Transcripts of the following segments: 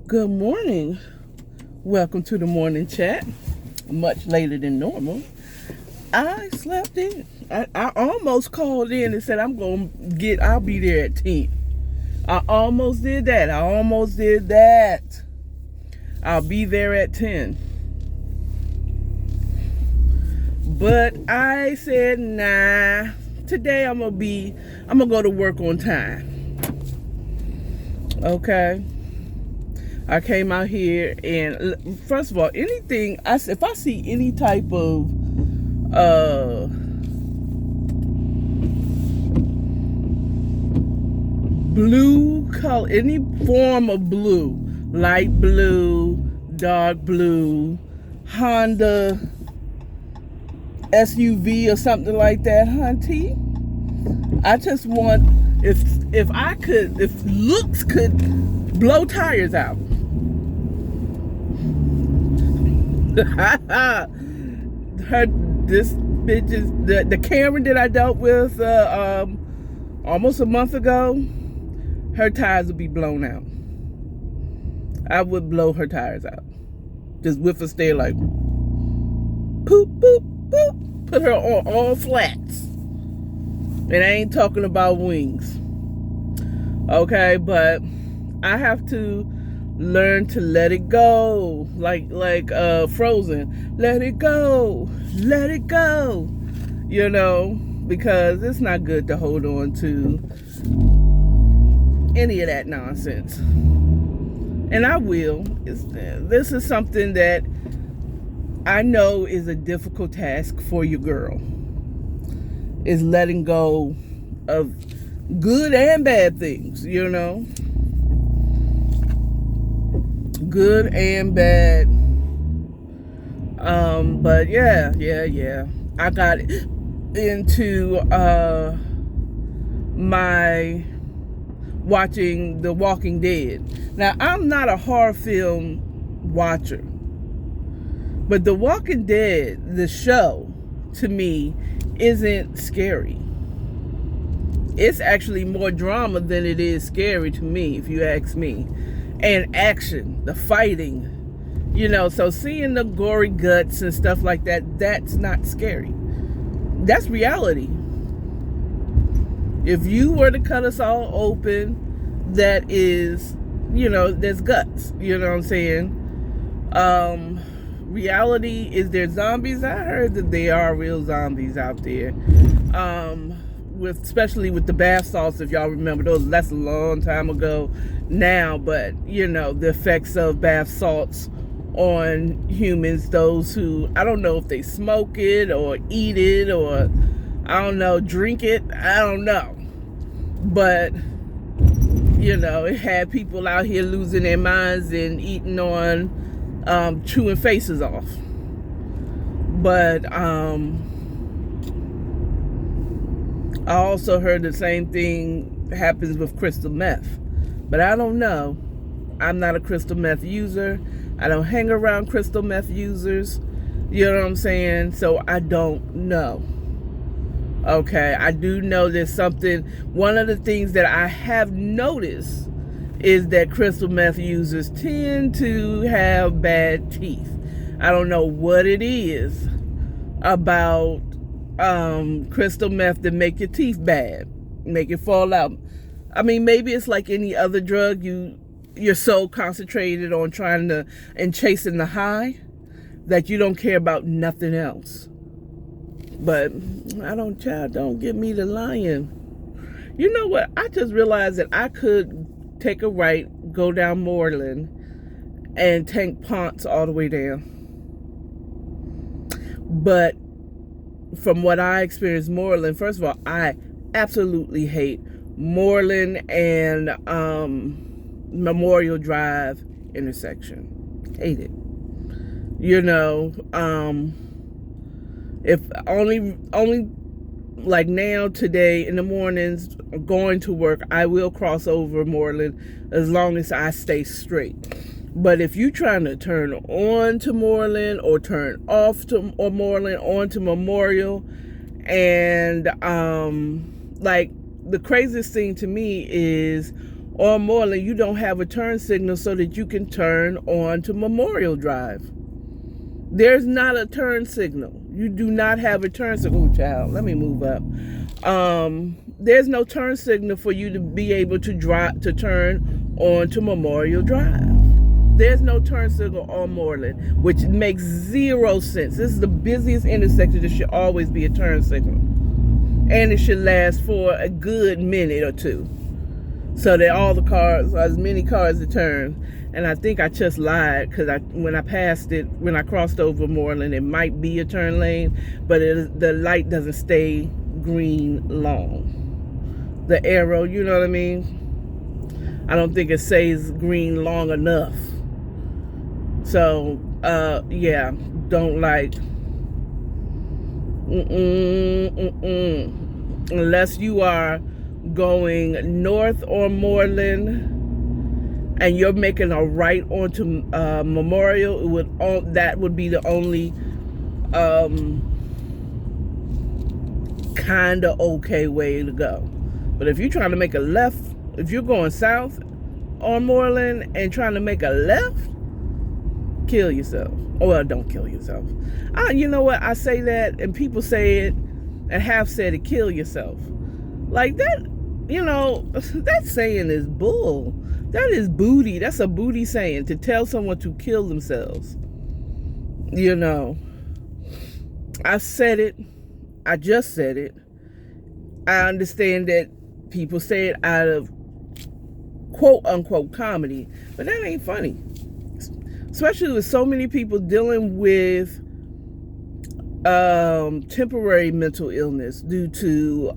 Good morning. Welcome to the morning chat. Much later than normal. I slept in. I almost called in and said I'll be there at 10. I almost did that. I'll be there at 10. But I said, nah. Today I'm gonna go to work on time. Okay. I came out here and first of all, if I see any type of blue color, any form of blue, light blue, dark blue, Honda SUV or something like that, hunty. I just want, if looks could blow tires out. This bitch is the Karen that I dealt with almost a month ago. Her tires would be blown out. I would blow her tires out. Just with a stare like poop, boop, boop. Put her on all flats. And I ain't talking about wings. Okay, but I have to learn to let it go, like Frozen. Let it go, because it's not good to hold on to any of that nonsense. And I will. This is something that I know is a difficult task for your girl. Is letting go of good and bad things, good and bad. But yeah. I got into my watching The Walking Dead. Now, I'm not a horror film watcher, but The Walking Dead, the show, to me, isn't scary. It's actually more drama than it is scary to me, if you ask me. And action, the fighting, so seeing the gory guts and stuff like that, that's not scary. That's reality. If you were to cut us all open, that is, there's guts, you know what I'm saying? Reality, is there zombies? I heard that there are real zombies out there. Especially with the bath salts, if y'all remember those, that's a long time ago now, but the effects of bath salts on humans, those who, I don't know if they smoke it or eat it or, I don't know, drink it, I don't know, but it had people out here losing their minds and eating on chewing faces off. But I also heard the same thing happens with crystal meth. But I don't know. I'm not a crystal meth user. I don't hang around crystal meth users. You know what I'm saying? So I don't know. Okay, I do know there's something. One of the things that I have noticed is that crystal meth users tend to have bad teeth. I don't know what it is about crystal meth that make your teeth bad, make it fall out. I mean, maybe it's like any other drug. You're so concentrated on trying to and chasing the high that you don't care about nothing else. But don't give me the lion. You know what? I just realized that I could take a right, go down Moreland, and take Ponce all the way down. But from what I experienced Moreland, first of all, I absolutely hate Moreland and Memorial Drive intersection. Hate it. If only like now, today in the mornings, going to work, I will cross over Moreland as long as I stay straight. But if you're trying to turn on to Moreland or turn off to Moreland onto Memorial, and like the craziest thing to me is on Moreland, you don't have a turn signal so that you can turn on to Memorial Drive. There's not a turn signal. You do not have a turn signal. Ooh, child, let me move up. There's no turn signal for you to be able to turn on to Memorial Drive. There's no turn signal on Moreland, which makes zero sense. This is the busiest intersection. There should always be a turn signal. And it should last for a good minute or two, so that all the cars, as many cars that turn. And I think I just lied, because when I crossed over Moreland, it might be a turn lane, but the light doesn't stay green long. The arrow, you know what I mean? I don't think it stays green long enough. So, yeah, don't like. Unless you are going north on Moreland and you're making a right onto Memorial, that would be the only kind of okay way to go. But if you're trying to make a left, if you're going south on Moreland and trying to make a left, kill yourself. Well, don't kill yourself. You know what? I say that, and people say it and have said it, kill yourself. Like that, you know, that saying is bull. That is booty. That's a booty saying, to tell someone to kill themselves. You know, I've said it. I just said it. I understand that people say it out of quote unquote comedy, but that ain't funny. Especially with so many people dealing with temporary mental illness due to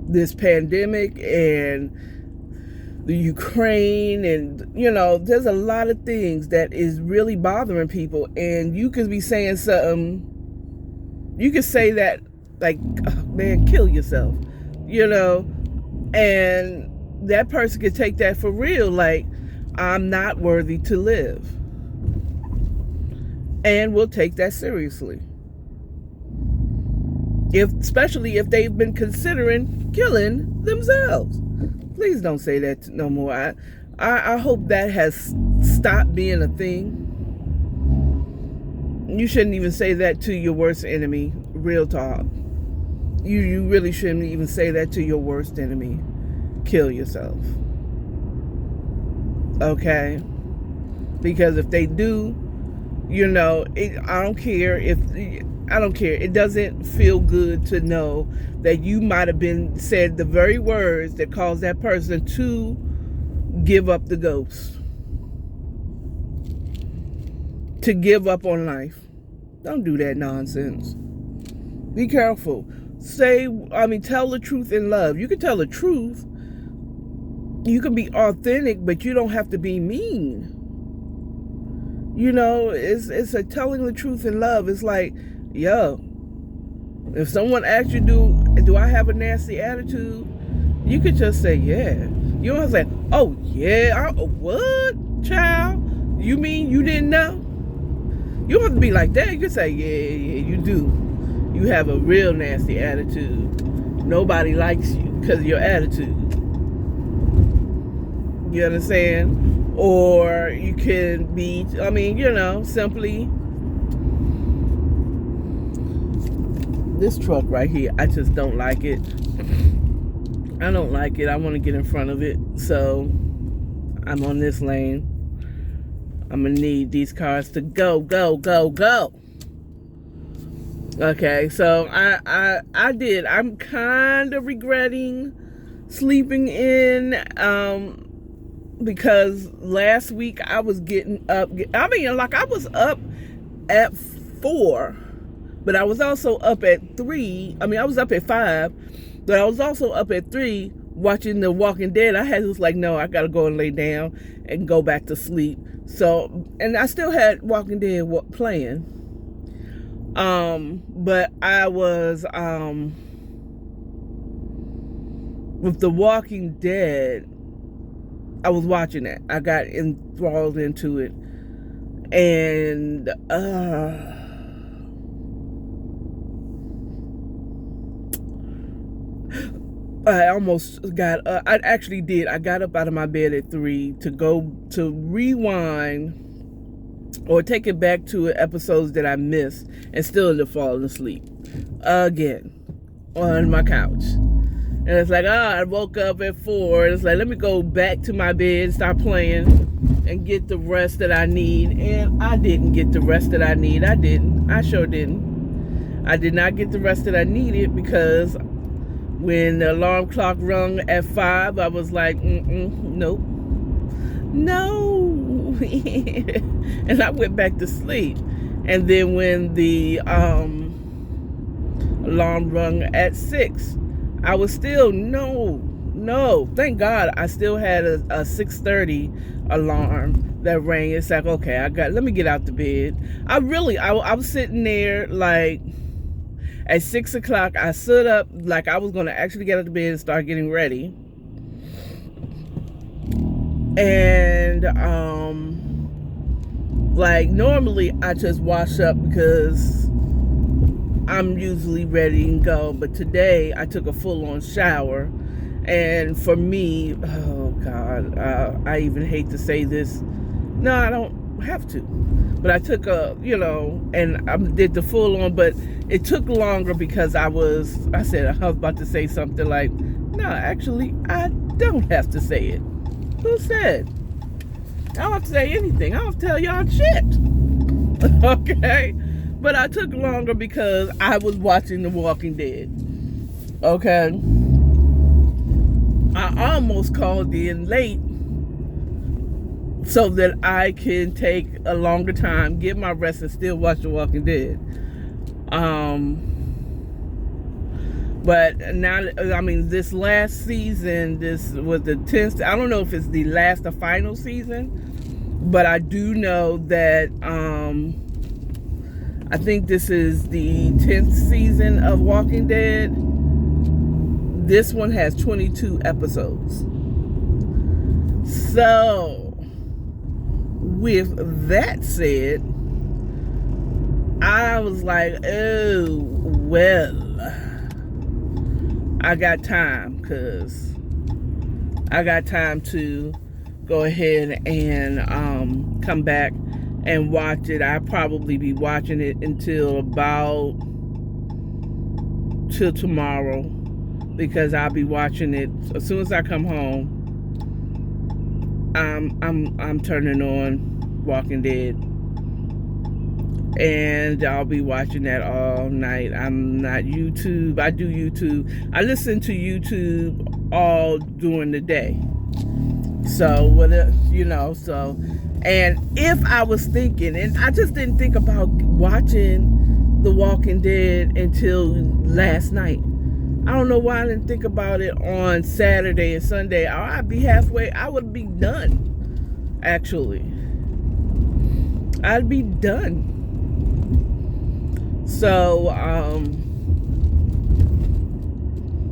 this pandemic and the Ukraine, and you know, there's a lot of things that is really bothering people, and you could be saying something, you could say that like, oh, man, kill yourself, you know, and that person could take that for real, like, I'm not worthy to live, and will take that seriously, especially if they've been considering killing themselves. Please don't say that no more. I hope that has stopped being a thing. You shouldn't even say that to your worst enemy. Real talk. You really shouldn't even say that to your worst enemy. Kill yourself. Okay? Because if they do, you know, I don't care. It doesn't feel good to know that you might have said the very words that caused that person to give up the ghost, to give up on life. Don't do that nonsense. Be careful. Tell the truth in love. You can tell the truth. You can be authentic, but you don't have to be mean. You know, it's a telling the truth in love. It's like, yo, if someone asks you, do I have a nasty attitude? You could just say, yeah. You don't have to say, oh, yeah, what, child? You mean you didn't know? You don't have to be like that. You can say, yeah, you do. You have a real nasty attitude. Nobody likes you because of your attitude. You understand? Or you can be, simply, this truck right here, I just don't like it. I don't like it. I want to get in front of it. So I'm on this lane. I'm going to need these cars to go. Okay, so I did. I'm kind of regretting sleeping in because last week I was getting up. I was up at 4, but I was also up at 3. I was up at 5, but I was also up at 3 watching The Walking Dead. I was like, no, I got to go and lay down and go back to sleep. So, and I still had Walking Dead playing. But I was, with The Walking Dead, I was watching it. I got enthralled into it. And, I almost got, I actually did. I got up out of my bed at 3 to go to rewind or take it back to episodes that I missed and still ended up falling asleep again on my couch. And it's like, I woke up at 4. It's like, let me go back to my bed, start playing, and get the rest that I need. And I didn't get the rest that I need. I sure didn't. I did not get the rest that I needed because when the alarm clock rung at 5, I was like, nope. No. And I went back to sleep. And then when the alarm rung at 6, I was still, no. Thank God I still had a 6:30 alarm that rang. It's like, okay, let me get out the bed. I was sitting there like, at 6 o'clock, I stood up like I was going to actually get out of bed and start getting ready. And, like, normally I just wash up because I'm usually ready and go. But today I took a full-on shower. And for me, oh, God, I even hate to say this. No, I don't have to. But I took and I did the full on, but it took longer because I was about to say something like, no, actually, I don't have to say it. Who said? I don't have to say anything. I don't have to tell y'all shit. Okay? But I took longer because I was watching The Walking Dead. Okay? I almost called in late so that I can take a longer time, get my rest, and still watch The Walking Dead. But now, I mean, this last season, this was the 10th. I don't know if it's the last or final season, but I do know that I think this is the 10th season of Walking Dead. This one has 22 episodes. So, with that said, I was like, oh, well, I got time, because I got time to go ahead and come back and watch it. I'll probably be watching it until till tomorrow, because I'll be watching it as soon as I come home. I'm turning on Walking Dead, and I'll be watching that all night. I'm not YouTube. I do YouTube. I listen to YouTube all during the day. So and if I was thinking, and I just didn't think about watching The Walking Dead until last night. I don't know why I didn't think about it on Saturday and Sunday. I'd be halfway. I would be done, actually. I'd be done. So,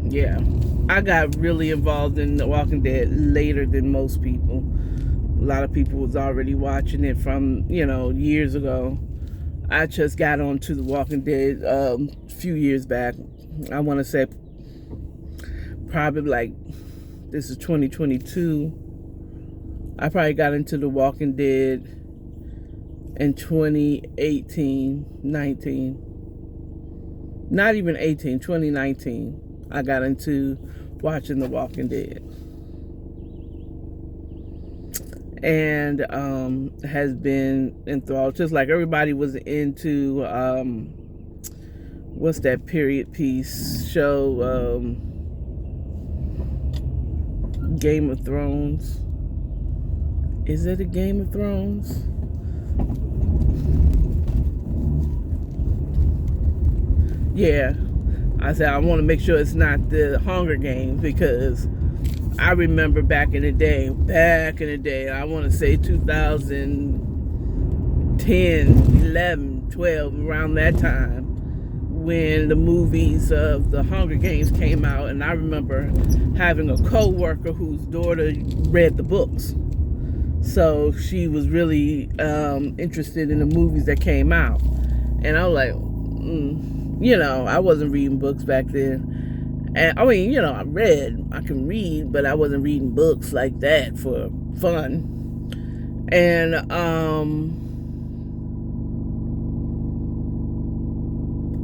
yeah. I got really involved in The Walking Dead later than most people. A lot of people was already watching it from, years ago. I just got onto The Walking Dead a few years back. I want to say probably like, this is 2022. I probably got into The Walking Dead in 2018, 19. Not even 18, 2019. I got into watching The Walking Dead. And has been enthralled, just like everybody was into what's that period piece show, Game of Thrones. Is it a Game of Thrones? Yeah, I said I want to make sure it's not the Hunger Games, because I remember back in the day, I want to say 2010, 11, 12, around that time, when the movies of the Hunger Games came out, and I remember having a co-worker whose daughter read the books. So she was really interested in the movies that came out. And I was like, I wasn't reading books back then. And I mean, I can read, but I wasn't reading books like that for fun. And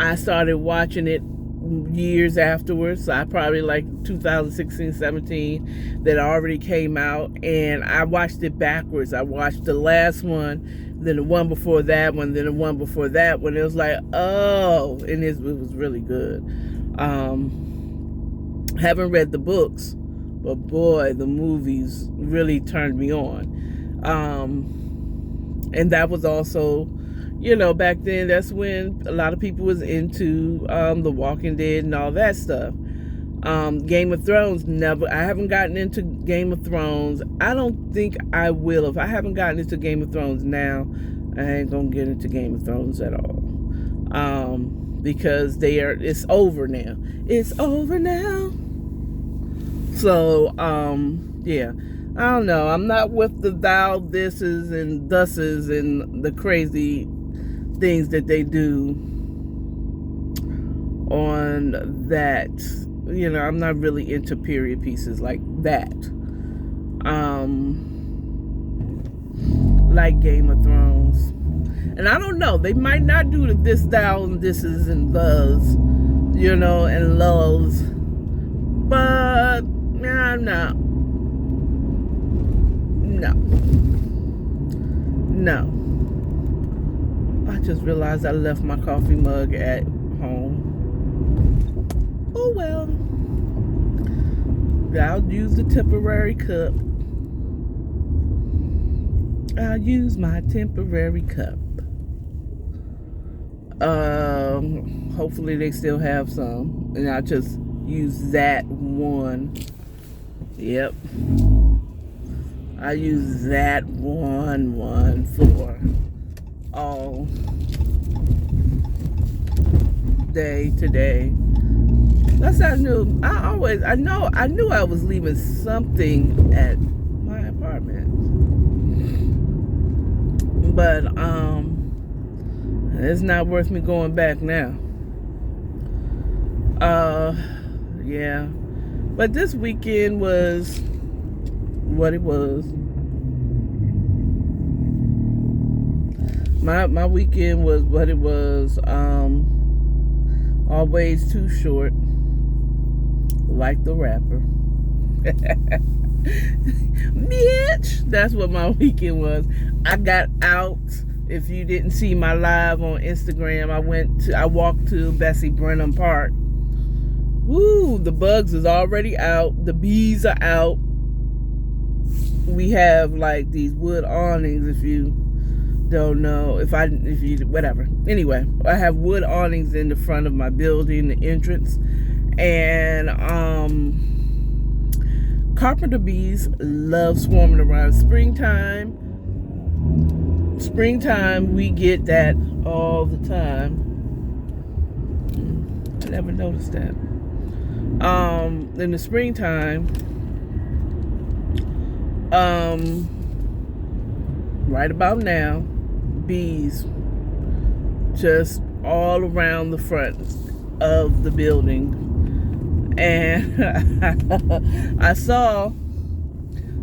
I started watching it years afterwards. So I probably like 2016, 17 that already came out, and I watched it backwards. I watched the last one, then the one before that one, then the one before that one. It was like, oh, and it was really good. Haven't read the books, but boy, the movies really turned me on. And that was also, back then, that's when a lot of people was into The Walking Dead and all that stuff. Game of Thrones, I haven't gotten into Game of Thrones. I don't think I will. If I haven't gotten into Game of Thrones now, I ain't gonna get into Game of Thrones at all. Because it's over now. It's over now. So, yeah. I don't know. I'm not with the thou, thises, and thuses and the crazy things that they do on that. I'm not really into period pieces like that. Like Game of Thrones. And I don't know. They might not do the this, thou, and thises, and thus, and loves. But, I'm not. No. I just realized I left my coffee mug at home. Oh well. I'll use the temporary cup. I'll use my temporary cup. Hopefully they still have some. And I'll just use that one. Yep. I use that one for all day today. That's how I knew. I knew I was leaving something at my apartment. But it's not worth me going back now. Yeah. But this weekend was what it was. My weekend was what it was. Always too short, like the rapper. Bitch, that's what my weekend was. I got out. If you didn't see my live on Instagram, I walked to Bessie Brenham Park. Woo, the bugs is already out. The bees are out. We have like these wood awnings, if you don't know, whatever. Anyway, I have wood awnings in the front of my building, the entrance, and carpenter bees love swarming around. Springtime, we get that all the time. I never noticed that. In the springtime, right about now, bees just all around the front of the building. And I saw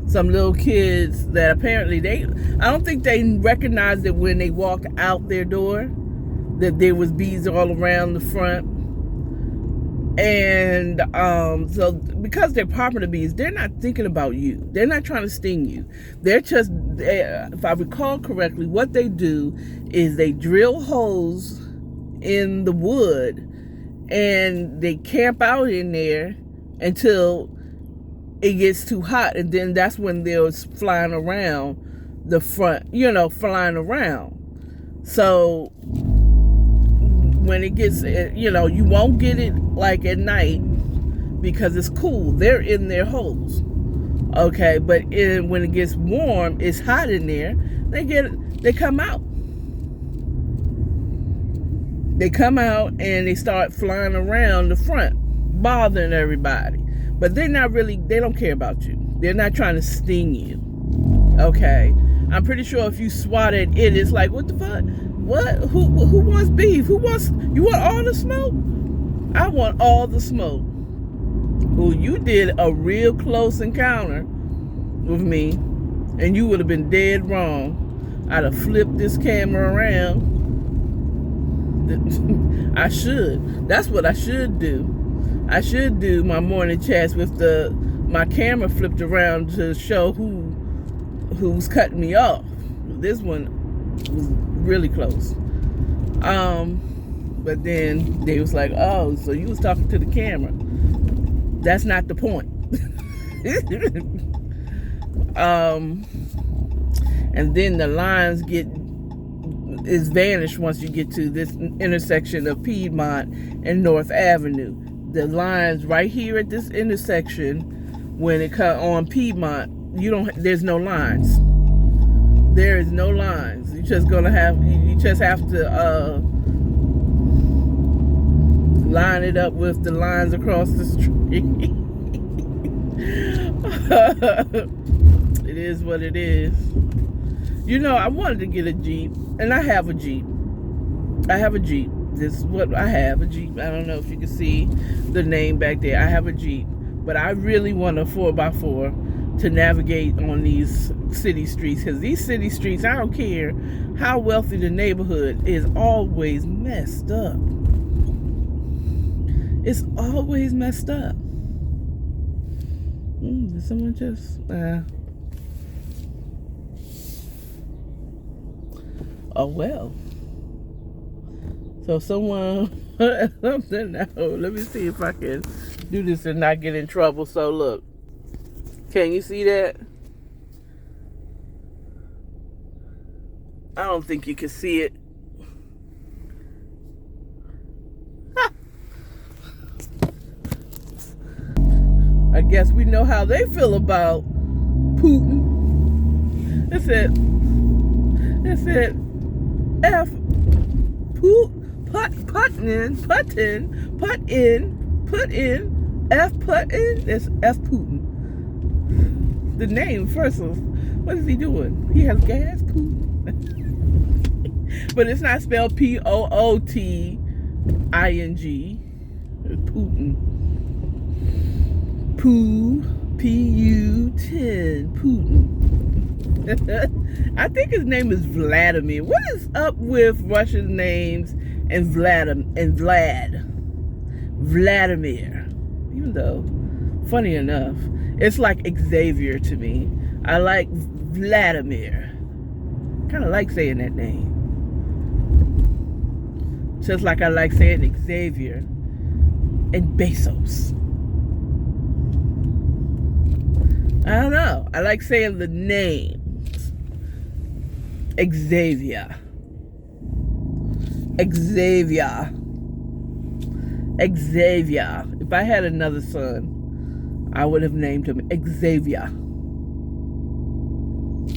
some little kids that apparently I don't think they recognized it when they walked out their door, that there was bees all around the front. And so because they're carpenter bees, they're not thinking about you. They're not trying to sting you. They're just, if I recall correctly, what they do is they drill holes in the wood and they camp out in there until it gets too hot, and then that's when they're flying around the front, flying around. So when it gets, you won't get it like at night because it's cool. They're in their holes. Okay, but when it gets warm, it's hot in there. They come out. They come out and they start flying around the front, bothering everybody. But they don't care about you. They're not trying to sting you. Okay? I'm pretty sure if you swatted it, it's like, what the fuck? What? Who wants beef? You want all the smoke? I want all the smoke. Well, you did a real close encounter with me, and you would have been dead wrong. I'd have flipped this camera around. I should. That's what I should do. I should do my morning chats with my camera flipped around to show who's cutting me off. This one was really close. But then they was like, oh, so you was talking to the camera. That's not the point. And then the lines is vanished once you get to this intersection of Piedmont and North Avenue. The lines right here at this intersection, when it cut on Piedmont, there's no lines. There is no lines. You just have to line it up with the lines across the street. It is what it is. You know, I wanted to get a Jeep, and I have a Jeep. This is what I have, a Jeep. I don't know if you can see the name back there. I have a Jeep, but I really want a 4x4 to navigate on these city streets, because these city streets, I don't care how wealthy the neighborhood is, always messed up. It's always messed up. Did someone just... Oh, well. So someone... something now. Let me see if I can do this and not get in trouble. So look. Can you see that? I don't think you can see it. I guess we know how they feel about Putin. It said F put in F Putin. It's F Putin. The name first was, what is he doing? He has gas, Putin. But it's not spelled P-O-O-T-I-N-G. It's Putin. P-U-10. Putin. I think his name is Vladimir. What is up with Russian names and Vladimir? Even though, funny enough, it's like Xavier to me. I like Vladimir. Kind of like saying that name. Just like I like saying Xavier and Bezos. I don't know. I like saying the names. Xavier. If I had another son, I would have named him Xavier.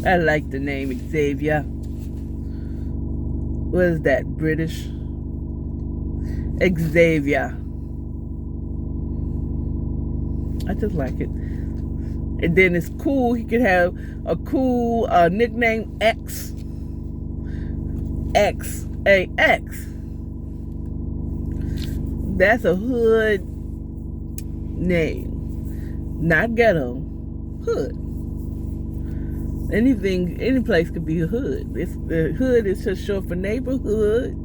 I like the name Xavier. What is that? British? Xavier. I just like it. And then it's cool. He could have a cool nickname, X. X-A-X. That's a hood name. Not ghetto. Hood. Any place could be a hood. The hood is just short for neighborhood.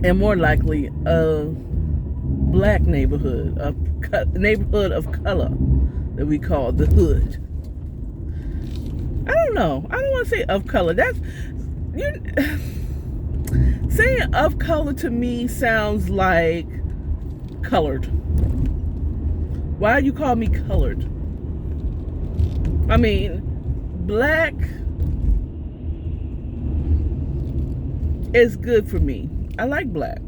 And more likely, black neighborhood, a neighborhood of color that we call the hood. I don't know. I don't want to say of color. Saying of color to me sounds like colored. Why do you call me colored? I mean, black is good for me. I like black.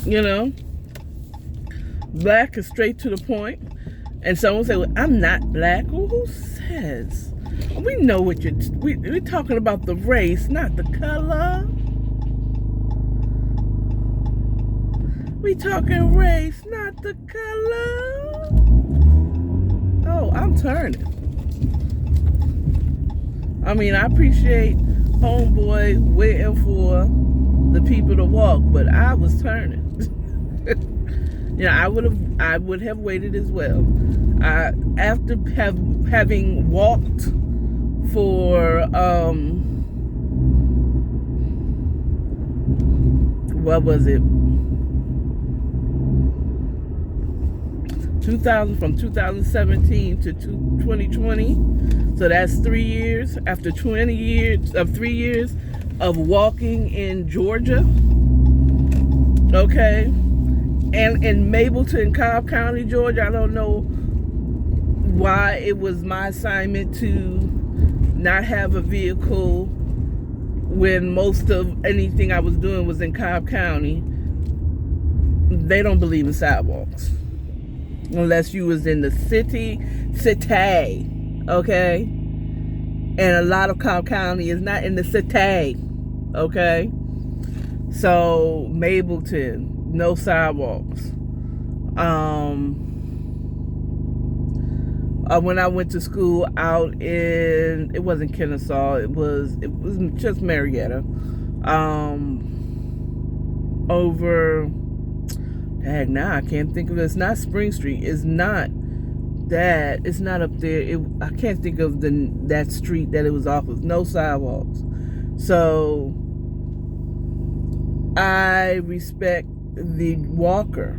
You know, black is straight to the point. And someone say, well, I'm not black. Well, who says? We know what we're talking about, the race, not the color. We talking race, not the color. Oh, I'm turning. I mean, I appreciate homeboy waiting for the people to walk, but I was turning. I would have waited as well. After having walked for what was it? 2017 to 2020. So that's 3 years. After 3 years of walking in Georgia, okay, and in Mableton, Cobb County, Georgia. I don't know why it was my assignment to not have a vehicle when most of anything I was doing was in Cobb County. They don't believe in sidewalks unless you was in the city, okay? And a lot of Cobb County is not in the city, okay? So Mableton, no sidewalks. When I went to school out in, it wasn't Kennesaw, it was just Marietta. Over, now I can't think of it. It's not Spring Street. It's not that. It's not up there. I can't think of that street that it was off of. No sidewalks. So I respect the walker.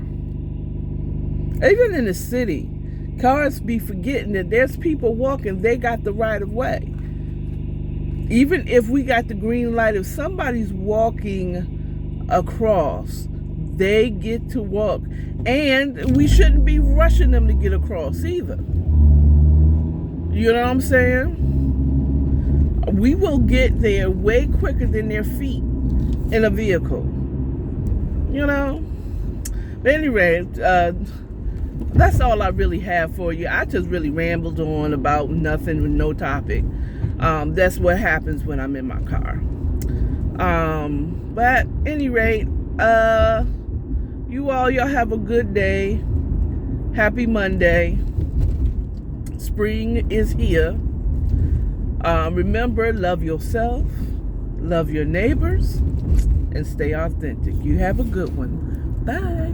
Even in the city, cars be forgetting that there's people walking. They got the right of way. Even if we got the green light, if somebody's walking across, they get to walk. And we shouldn't be rushing them to get across either. You know what I'm saying? We will get there way quicker than their feet in a vehicle. You know? But anyway, that's all I really have for you. I just really rambled on about nothing with no topic. That's what happens when I'm in my car. But at any rate, y'all have a good day. Happy Monday. Spring is here. Remember, love yourself, love your neighbors, and stay authentic. You have a good one. Bye.